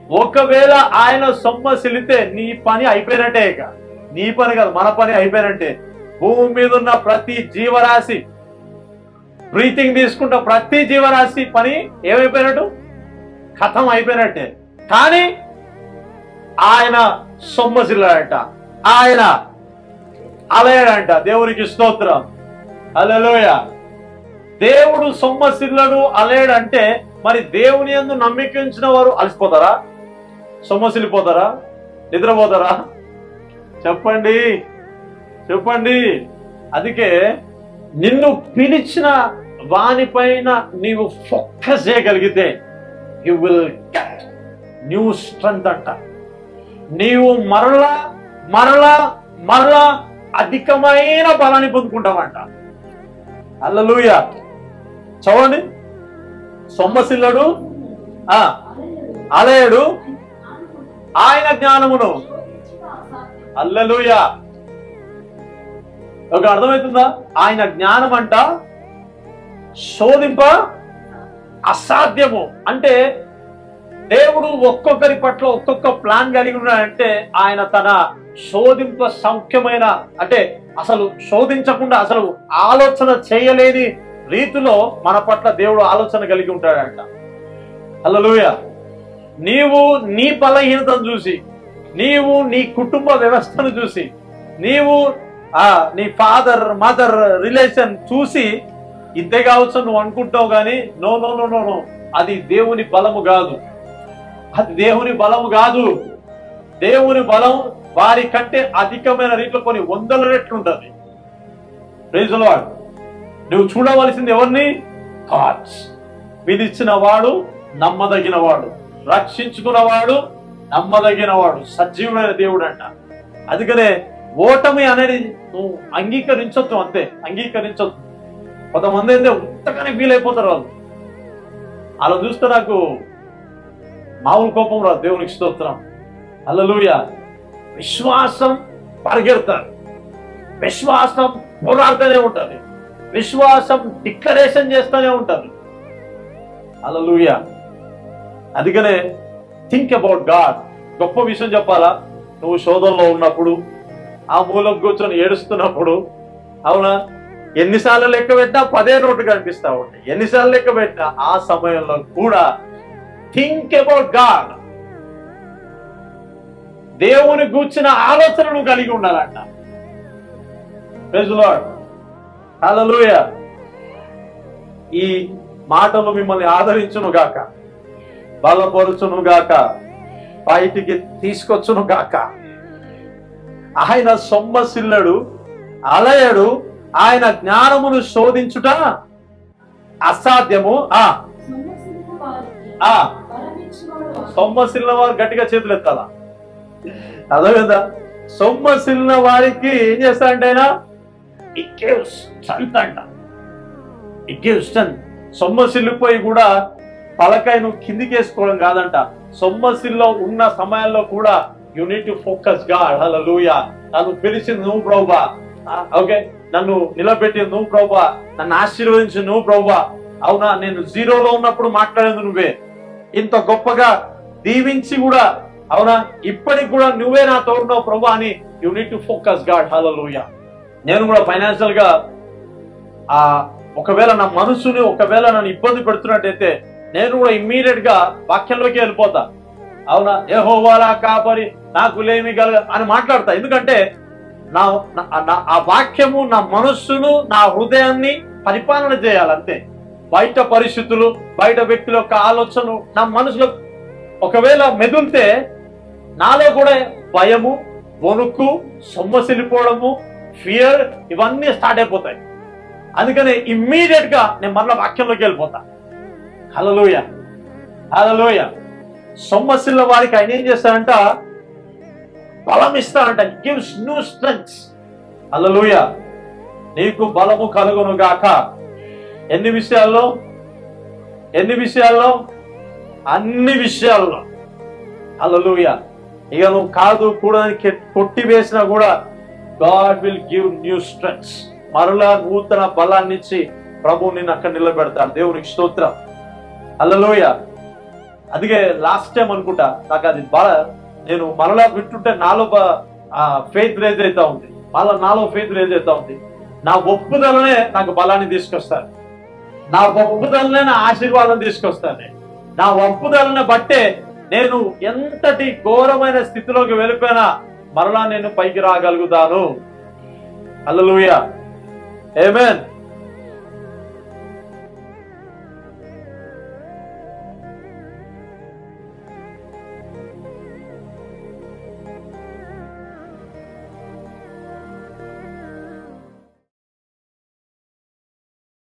ఒకవేళ ఆయన సొమ్మసిల్లితే నీ పని అయిపోయినట్టే. ఇక నీ పని కాదు, మన పని అయిపోయినట్టే. భూమి మీద ఉన్న ప్రతి జీవరాశి, బ్రీతింగ్ తీసుకుంటా ప్రతి జీవరాశి పని ఏమైపోయినట్టు, కథం అయిపోయినట్టే. కానీ ఆయన సొమ్మసిల్లాడంట, ఆయన అలయడంట. దేవునికి స్తోత్రం, హల్లెలూయా. దేవుడు సొమ్మసిల్లడు అలేడంటే మరి దేవుని యందు నమ్మిక ఉంచిన వారు అలసిపోతారా, సొమ్మసిల్లిపోతారా, నిద్రపోతారా? చెప్పండి చెప్పండి. అందుకే నిన్ను పిలిచిన వానిపైన నీవు ఫోకస్ చేయగలిగితే you will get new strength అంట. నీవు మరలా మరలా మరలా అధికమైన బలాన్ని పొందుకుంటావంట. హల్లెలూయా. చదవండి. సొమ్మసిల్లడు అలయడు ఆయన జ్ఞానమును. హల్లెలూయా. ఒక అర్థమవుతుందా? ఆయన జ్ఞానం అంట శోధింప అసాధ్యము. అంటే దేవుడు ఒక్కొక్కరి పట్ల ఒక్కొక్క ప్లాన్ కలిగి ఉన్నాడంటే ఆయన తన శోధింప సౌఖ్యమైన, అంటే అసలు శోధించకుండా అసలు ఆలోచన చేయలేని రీతిలో మన పట్ల దేవుడు ఆలోచన కలిగి ఉంటాడంట. హల్లెలూయా. నీవు నీ బలహీనతను చూసి, నీవు నీ కుటుంబ వ్యవస్థను చూసి, నీవు నీ ఫాదర్ మదర్ రిలేషన్ చూసి ఇంతే కావచ్చు నువ్వు అనుకుంటావు. కానీ no no no no no, అది దేవుని బలము కాదు, అది దేవుని బలము కాదు. దేవుని బలం వారి కంటే అధికమైన రీతిలో కొన్ని 100 రెట్లు ఉంటుంది. Praise the lord. నువ్వు చూడవలసింది ఎవరిని? గాడ్స్. విధించిన వాడు నమ్మదగిన వాడు, రక్షించుకున్నవాడు నమ్మదగిన వాడు, సజీవమైన దేవుడు అంట. అందుకనే ఓటమి అనేది నువ్వు అంగీకరించొద్దు, అంతే, అంగీకరించొద్దు. కొంతమంది అయితే ఉత్తగానే ఫీల్ అయిపోతారు. వాళ్ళు అలా చూస్తే నాకు మామూలు కోపం రాదు. దేవునికి స్తోత్రం, హల్లెలూయా. విశ్వాసం పరిగెడతారు, విశ్వాసం పోరాడుతూనే ఉంటుంది, విశ్వాసం డిక్లరేషన్ చేస్తూనే ఉంటుంది. హల్లెలూయా. అందుకనే థింక్ అబౌట్ గాడ్. గొప్ప విషయం చెప్పాలా? నువ్వు శోధనలో ఉన్నప్పుడు, ఆ మూలం కూర్చొని ఏడుస్తున్నప్పుడు, అవునా, ఎన్నిసార్లు లెక్క పెట్టినా 10 రోడ్డు కనిపిస్తా ఉంటాయి. ఎన్నిసార్లు లెక్క పెట్టినా ఆ సమయంలో కూడా థింక్ అబౌట్ గాడ్. దేవుని గూర్చిన ఆలోచన నువ్వు కలిగి ఉండాలంట. ప్రైజ్ ది లార్డ్, హల్లెలూయా. ఈ మాటలు మిమ్మల్ని ఆదరించును గాక, బలపరుచును గాక, బయటికి తీసుకొచ్చును గాక. ఆయన సొమ్మసిల్లడు అలయడు, ఆయన జ్ఞానమును శోధించుట అసాధ్యము. సొమ్మసిల్లిన వారు గట్టిగా చేతులు ఎత్తాలా? అదే కదా. సొమ్మసిల్లిన వారికి ఏం చేస్తాడంటే ఆయన ఇట్ గివ్స్ స్ట్రెంగ్త్ అంట. It gives strength. సొమ్మసిల్లిపోయి కూడా తలకాయ నువ్వు కిందికి వేసుకోవడం కాదంట. సొమ్మసిల్లో ఉన్న సమయాల్లో కూడా you need to focus God. హల్లెలూయా. నన్ను పిలిచింది నువ్వు ప్రభువా, ఓకే, నన్ను నిలబెట్టింది నువ్వు ప్రభువా, నన్ను ఆశీర్వదించి నువ్వు ప్రభువా. అవునా, నేను జీరోలో ఉన్నప్పుడు మాట్లాడేది నువ్వే, ఇంత గొప్పగా దీవించి కూడా, అవునా, ఇప్పటికి కూడా నువ్వే నా తోడున్నావు ప్రభువా అని you need to focus God. హల్లెలూయా. నేను కూడా ఫైనాన్షియల్ గా ఒకవేళ నా మనసుని ఒకవేళ నన్ను ఇబ్బంది పెడుతున్నట్టయితే నేను కూడా ఇమ్మీడియట్ గా వాక్యంలోకి వెళ్ళిపోతా. అవునా, యెహోవా కాపరి నాకు లేమి కలగ అని మాట్లాడతా. ఎందుకంటే ఆ వాక్యము నా మనస్సును నా హృదయాన్ని పరిపాలన చేయాలంతే. బయట పరిస్థితులు, బయట వ్యక్తుల యొక్క ఆలోచన నా మనసులో ఒకవేళ మెదులితే నాలో కూడా భయము, వణుకు, సొమ్మసిల్లిపోవడము, ఫియర్ ఇవన్నీ స్టార్ట్ అయిపోతాయి. అందుకని ఇమ్మీడియట్ గా నేను మరలా వాక్యంలోకి వెళ్ళిపోతా. హల్లెలూయా, హల్లెలూయా. సొమ్మసిల్ల వారికి ఆయన ఏం చేస్తాడంట? బలం ఇస్తాడంట. Gives new strength. హల్లెలూయా. నీకు బలము కలుగును గాక. ఎన్ని విషయాల్లో? ఎన్ని విషయాల్లో? అన్ని విషయాల్లో. హల్లెలూయా. ఇక నువ్వు కాదు కూడా కొట్టి వేసినా కూడా God will give new strength. మరలా నూతన బలాన్ని ఇచ్చి ప్రభు నిన్ను అక్కడ నిలబెడతాడు. దేవునికి స్తోత్రం, హల్లెలూయా. అందుకే లాస్ట్ టైం అనుకుంటా నాకు అది బాగా నేను మరలా వింటుంటే నాలో ఫెయిత్ రేజ్ అవుతా ఉంది, నాలో ఫెయిత్ రేజ్ అవుతా ఉంది. నా ఒప్పుదలనే నాకు బలాన్ని తీసుకొస్తాను, నా ఒప్పుదలనే నా ఆశీర్వాదం తీసుకొస్తాను. నా ఒప్పుదలని బట్టే నేను ఎంతటి ఘోరమైన స్థితిలోకి వెళ్ళిపోయినా మరలా నేను పైకి రాగలుగుతాను. హల్లెలూయా, ఆమేన్.